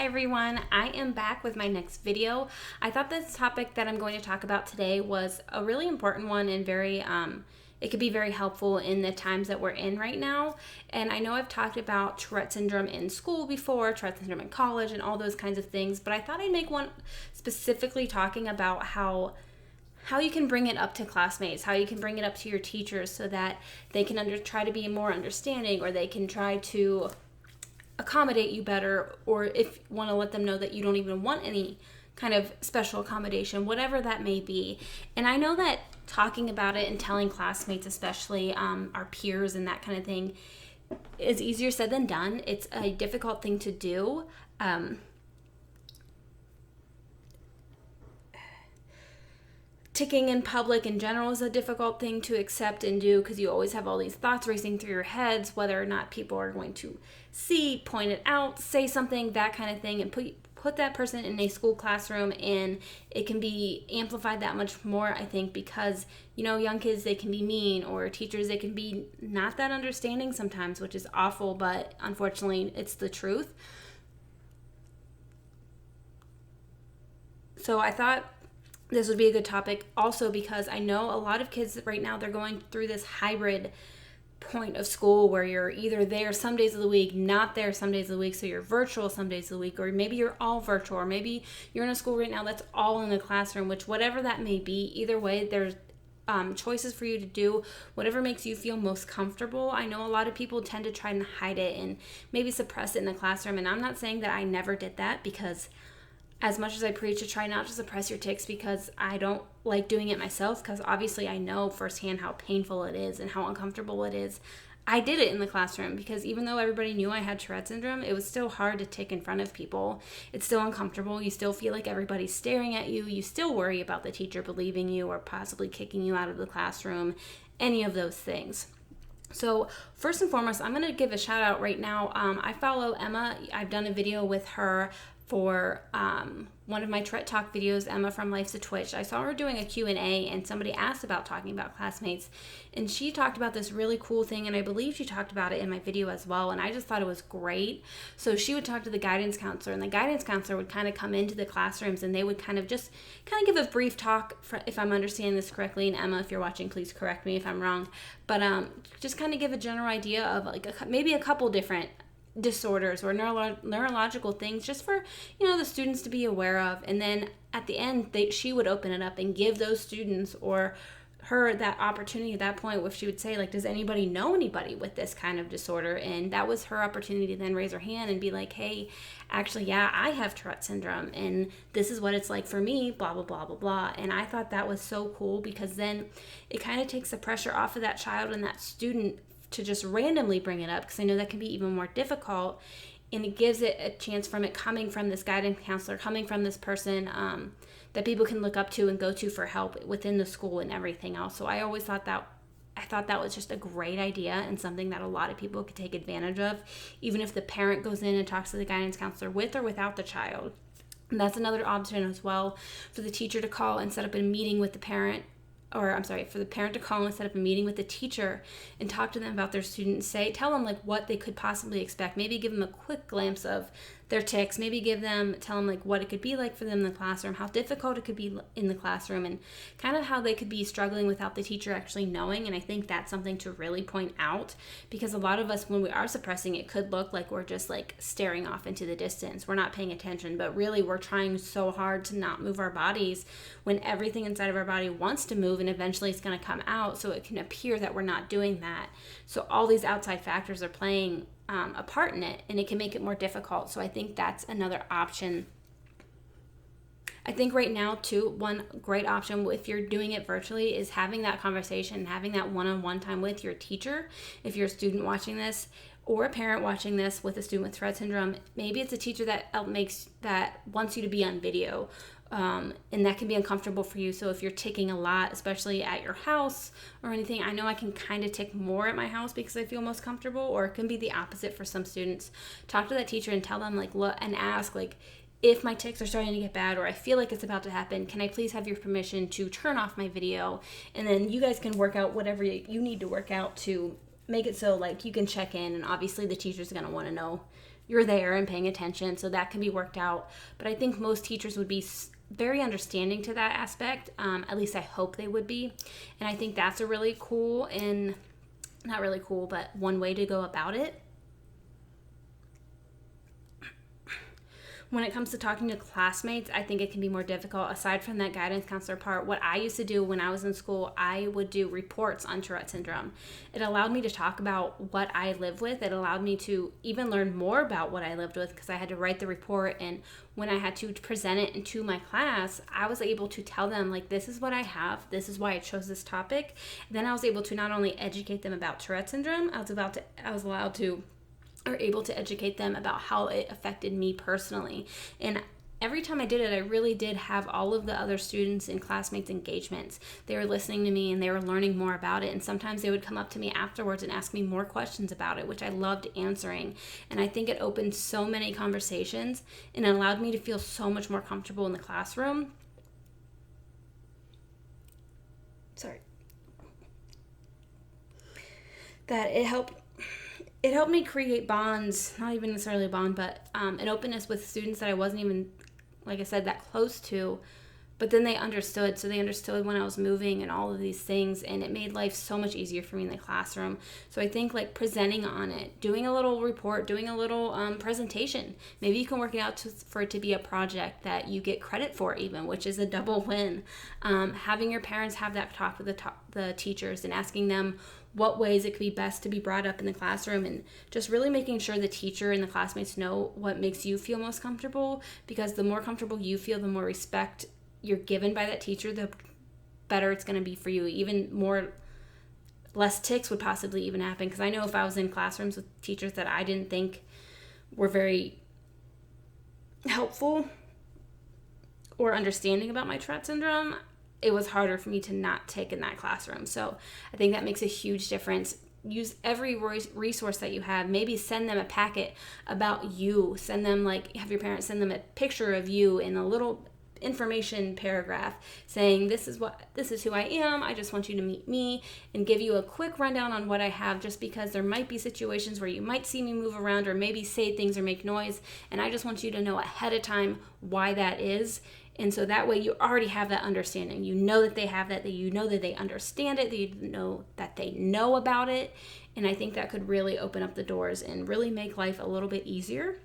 Hi everyone, I am back with my next video. I thought this topic that I'm going to talk about today was a really important one and it could be very helpful in the times that we're in right now. And I know I've talked about Tourette syndrome in school before, Tourette syndrome in college, and all those kinds of things, but I thought I'd make one specifically talking about how you can bring it up to classmates, how you can bring it up to your teachers so that they can try to be more understanding, or they can try to accommodate you better, or if you want to let them know that you don't even want any kind of special accommodation, whatever that may be. And I know that talking about it and telling classmates, especially our peers and that kind of thing, is easier said than done. It's a difficult thing to do. Ticking in public in general is a difficult thing to accept and do because you always have all these thoughts racing through your heads, whether or not people are going to see, point it out, say something, that kind of thing, and put that person in a school classroom, and it can be amplified that much more, I think, because, you know, young kids, they can be mean, or teachers, they can be not that understanding sometimes, which is awful, but unfortunately, it's the truth. So I thought this would be a good topic also because I know a lot of kids right now, they're going through this hybrid point of school where you're either there some days of the week, not there some days of the week, so you're virtual some days of the week, or maybe you're all virtual, or maybe you're in a school right now that's all in the classroom, which whatever that may be, either way, there's choices for you to do, whatever makes you feel most comfortable. I know a lot of people tend to try and hide it and maybe suppress it in the classroom, and I'm not saying that I never did that, because as much as I preach to try not to suppress your tics, because I don't like doing it myself, because obviously I know firsthand how painful it is and how uncomfortable it is. I did it in the classroom because even though everybody knew I had Tourette syndrome, it was still hard to tic in front of people. It's still uncomfortable. You still feel like everybody's staring at you. You still worry about the teacher believing you or possibly kicking you out of the classroom, any of those things. So first and foremost, I'm going to give a shout out right now. I follow Emma. I've done a video with her for one of my Tourette Talk videos, Emma from Life's a Twitch. I saw her doing a Q&A, and somebody asked about talking about classmates, and she talked about this really cool thing, and I believe she talked about it in my video as well, and I just thought it was great. So she would talk to the guidance counselor, and the guidance counselor would kind of come into the classrooms, and they would kind of give a brief talk, if I'm understanding this correctly, and Emma, if you're watching, please correct me if I'm wrong, but just kind of give a general idea of maybe a couple different disorders or neurological things, just for, you know, the students to be aware of. And then at the end, she would open it up and give those students or her that opportunity at that point, if she would say, like, does anybody know anybody with this kind of disorder? And that was her opportunity to then raise her hand and be like, hey, actually, yeah, I have Tourette syndrome, and this is what it's like for me, blah, blah, blah, blah, blah. And I thought that was so cool, because then it kind of takes the pressure off of that child and that student to just randomly bring it up, because I know that can be even more difficult, and it gives it a chance from it coming from this guidance counselor, coming from this person that people can look up to and go to for help within the school and everything else. So I always thought that was just a great idea and something that a lot of people could take advantage of, even if the parent goes in and talks to the guidance counselor with or without the child. And that's another option as well, for the teacher to call and set up a meeting with the parent, for the parent to call and set up a meeting with the teacher and talk to them about their student. Tell them like what they could possibly expect. Maybe give them a quick glimpse of their tics. Maybe tell them like what it could be like for them in the classroom, how difficult it could be in the classroom, and kind of how they could be struggling without the teacher actually knowing. And I think that's something to really point out, because a lot of us, when we are suppressing, it could look like we're just like staring off into the distance. We're not paying attention, but really we're trying so hard to not move our bodies when everything inside of our body wants to move, and eventually it's going to come out, so it can appear that we're not doing that. So all these outside factors are playing a part in it, and it can make it more difficult. So I think that's another option. I think right now too, one great option if you're doing it virtually is having that conversation, having that one-on-one time with your teacher. If you're a student watching this, or a parent watching this with a student with Tourette syndrome, maybe it's a teacher that wants you to be on video, and that can be uncomfortable for you. So if you're ticking a lot, especially at your house or anything, I know I can kind of tick more at my house because I feel most comfortable, or it can be the opposite for some students. Talk to that teacher and tell them, like, look, and ask, like, if my tics are starting to get bad, or I feel like it's about to happen, can I please have your permission to turn off my video? And then you guys can work out whatever you need to work out to make it so like you can check in, and obviously the teacher's going to want to know you're there and paying attention, so that can be worked out. But I think most teachers would be very understanding to that aspect. At least I hope they would be. And I think that's a really cool, and not really cool, but one way to go about it. When it comes to talking to classmates, I think it can be more difficult. Aside from that guidance counselor part, what I used to do when I was in school, I would do reports on Tourette syndrome. It allowed me to talk about what I live with. It allowed me to even learn more about what I lived with, because I had to write the report, and when I had to present it into my class, I was able to tell them, like, this is what I have, this is why I chose this topic. Then I was able to not only educate them about Tourette syndrome, I was able to educate them about how it affected me personally. And every time I did it, I really did have all of the other students and classmates' engagements. They were listening to me and they were learning more about it. And sometimes they would come up to me afterwards and ask me more questions about it, which I loved answering. And I think it opened so many conversations and it allowed me to feel so much more comfortable in the classroom. That it helped me create bonds, not even necessarily a bond, but an openness with students that I wasn't even, like I said, that close to. But then they understood. So they understood when I was moving and all of these things, and it made life so much easier for me in the classroom. So I think like presenting on it, doing a little report, doing a little presentation. Maybe you can work it out for it to be a project that you get credit for even, which is a double win. Having your parents have that talk with the teachers and asking them what ways it could be best to be brought up in the classroom, and just really making sure the teacher and the classmates know what makes you feel most comfortable, because the more comfortable you feel, the more respect you're given by that teacher, the better it's going to be for you. Even less tics would possibly even happen, because I know if I was in classrooms with teachers that I didn't think were very helpful or understanding about my Tourette syndrome, it was harder for me to not tic in that classroom. So I think that makes a huge difference. Use every resource that you have. Maybe send them a packet about you. Send them, like, have your parents send them a picture of you in a little information paragraph saying, this is who I am. I just want you to meet me, and give you a quick rundown on what I have, just because there might be situations where you might see me move around or maybe say things or make noise, and I just want you to know ahead of time why that is. And so that way you already have that understanding. You know that they have that you know that they understand it, that you know that they know about it. And I think that could really open up the doors and really make life a little bit easier.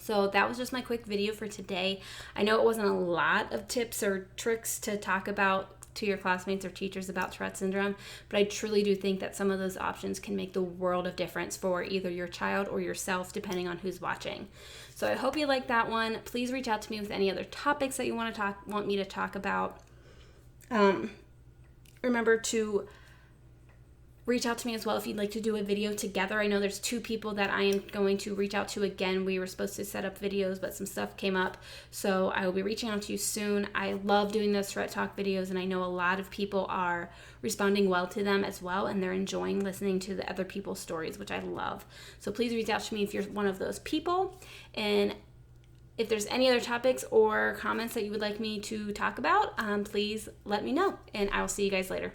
So that was just my quick video for today. I know it wasn't a lot of tips or tricks to talk about to your classmates or teachers about Tourette syndrome, but I truly do think that some of those options can make the world of difference for either your child or yourself, depending on who's watching. So I hope you like that one. Please reach out to me with any other topics that you want me to talk about. Remember to reach out to me as well if you'd like to do a video together. I know there's 2 people that I am going to reach out to again. We were supposed to set up videos, but some stuff came up. So I will be reaching out to you soon. I love doing those Tourette Talk videos, and I know a lot of people are responding well to them as well, and they're enjoying listening to the other people's stories, which I love. So please reach out to me if you're one of those people. And if there's any other topics or comments that you would like me to talk about, please let me know, and I will see you guys later.